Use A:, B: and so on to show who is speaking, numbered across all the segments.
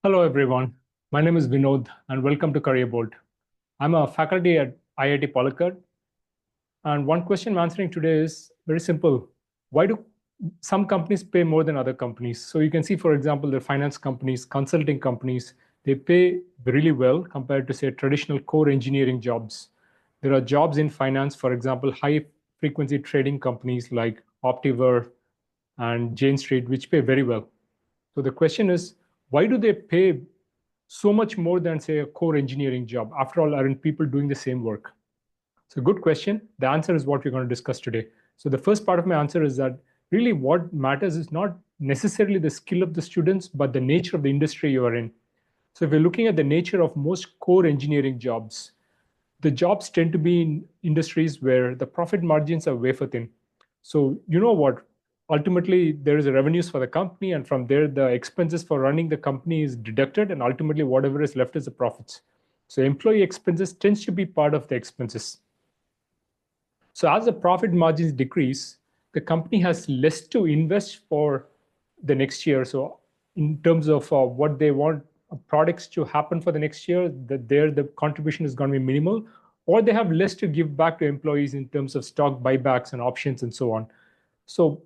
A: Hello, everyone. My name is Vinod, and welcome to Career Bolt. I'm a faculty at IIT Palakkad, and one question I'm answering today is very simple. Why do some companies pay more than other companies? So you can see, for example, the finance companies, consulting companies, they pay really well compared to, say, traditional core engineering jobs. There are jobs in finance, for example, high frequency trading companies like Optiver and Jane Street, which pay very well. So the question is, why do they pay so much more than, say, a core engineering job? After all, aren't people doing the same work? So, good question. The answer is what we're going to discuss today. So, the first part of my answer is that really what matters is not necessarily the skill of the students, but the nature of the industry you are in. So, if you're looking at the nature of most core engineering jobs, the jobs tend to be in industries where the profit margins are wafer thin. So you know what? Ultimately, there is revenues for the company, and from there, the expenses for running the company is deducted, and ultimately, whatever is left is the profits. So employee expenses tends to be part of the expenses. So as the profit margins decrease, the company has less to invest for the next year. So in terms of what they want products to happen for the next year, that there the contribution is going to be minimal, or they have less to give back to employees in terms of stock buybacks and options and so on. So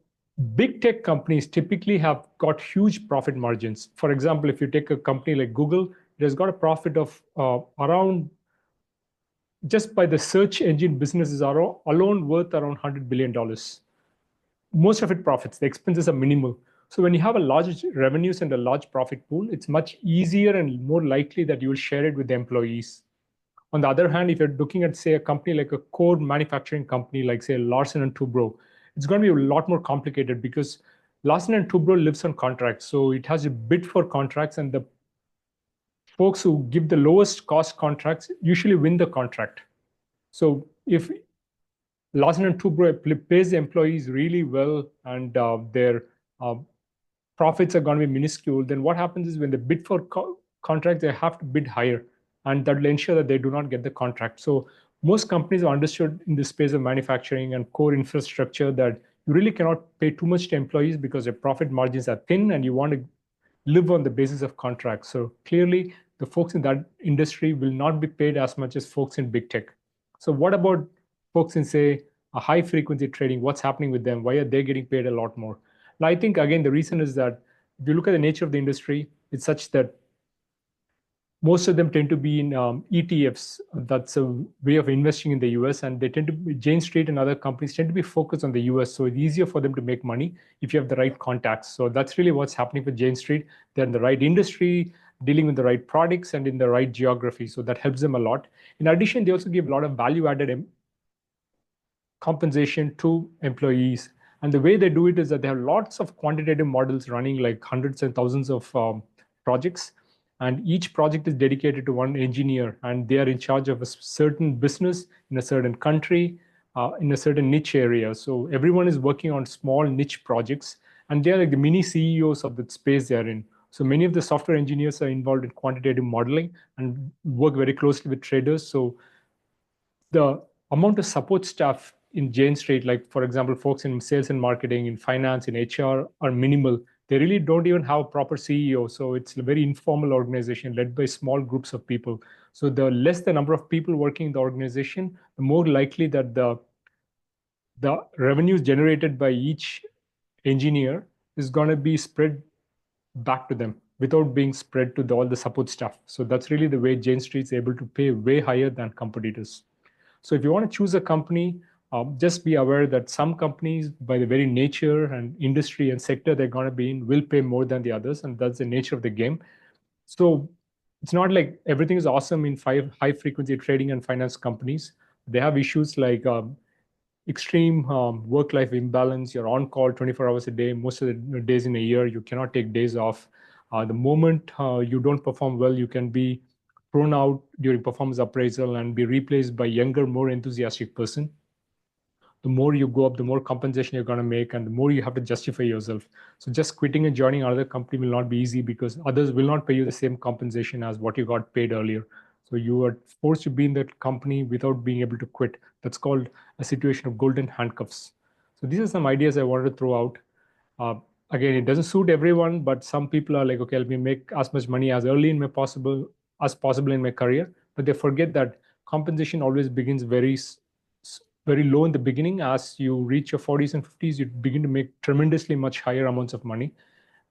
A: big tech companies typically have got huge profit margins. For example, if you take a company like Google, it has got a profit of around, just by the search engine businesses are alone worth around $100 billion. Most of it profits. The expenses are minimal. So when you have a large revenues and a large profit pool, it's much easier and more likely that you will share it with the employees. On the other hand, if you're looking at, say, a company like a core manufacturing company, like, say, Larsen and Toubro, it's going to be a lot more complicated because Larsen and Toubro lives on contracts. So it has a bid for contracts, and the folks who give the lowest cost contracts usually win the contract. So if Larsen and Toubro pays the employees really well, and their uh, profits are going to be minuscule, then what happens is when they bid for contracts, they have to bid higher, and that will ensure that they do not get the contract. So most companies have understood in the space of manufacturing and core infrastructure that you really cannot pay too much to employees because their profit margins are thin, and you want to live on the basis of contracts. So clearly, the folks in that industry will not be paid as much as folks in big tech. So what about folks in, say, a high frequency trading? What's happening with them? Why are they getting paid a lot more? Now, I think, again, the reason is that if you look at the nature of the industry, it's such that most of them tend to be in ETFs. That's a way of investing in the US, and they tend to be, Jane Street and other companies tend to be focused on the US. So it's easier for them to make money if you have the right contacts. So that's really what's happening for Jane Street. They're in the right industry, dealing with the right products, and in the right geography. So that helps them a lot. In addition, they also give a lot of value added compensation to employees. And the way they do it is that they have lots of quantitative models running, like hundreds and thousands of projects. And each project is dedicated to one engineer, and they are in charge of a certain business in a certain country, in a certain niche area. So everyone is working on small niche projects, and they are like the mini CEOs of the space they are in. So many of the software engineers are involved in quantitative modeling and work very closely with traders. So the amount of support staff in Jane Street, like, for example, folks in sales and marketing, in finance, in HR, are minimal. They really don't even have a proper CEO. So it's a very informal organization led by small groups of people. So the less the number of people working in the organization, the more likely that the revenues generated by each engineer is going to be spread back to them without being spread to all the support staff. So that's really the way Jane Street is able to pay way higher than competitors. So if you want to choose a company, just be aware that some companies, by the very nature and industry and sector they're going to be in, will pay more than the others, and that's the nature of the game. So it's not like everything is awesome in high frequency trading and finance companies. They have issues like extreme work-life imbalance. You're on call 24 hours a day, most of the days in a year. You cannot take days off. The moment you don't perform well, you can be thrown out during performance appraisal and be replaced by younger, more enthusiastic person. The more you go up, the more compensation you're going to make, and the more you have to justify yourself. So just quitting and joining another company will not be easy because others will not pay you the same compensation as what you got paid earlier. So you are forced to be in that company without being able to quit. That's called a situation of golden handcuffs. So these are some ideas I wanted to throw out. again, it doesn't suit everyone, but some people are like, okay, let me make as much money as early in my possible in my career. But they forget that compensation always begins very low in the beginning. As you reach your 40s and 50s, you begin to make tremendously much higher amounts of money,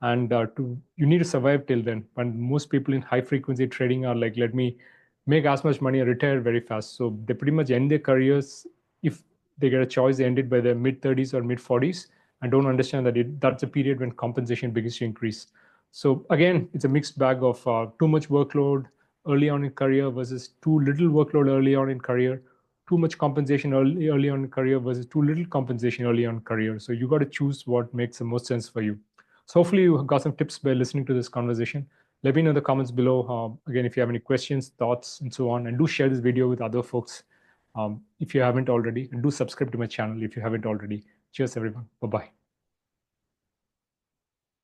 A: and you need to survive till then. And most people in high frequency trading are like, let me make as much money and retire very fast. So they pretty much end their careers, if they get a choice, they end it by their mid 30s or mid 40s, and don't understand that that's a period when compensation begins to increase. So again, it's a mixed bag of too much workload early on in career versus too little workload early on in career, too much compensation early on in career versus too little compensation early on in career. So you got to choose what makes the most sense for you. So hopefully you got some tips by listening to this conversation. Let me know in the comments below. Again, if you have any questions, thoughts, and so on, and do share this video with other folks if you haven't already, and do subscribe to my channel if you haven't already. Cheers, everyone. Bye-bye.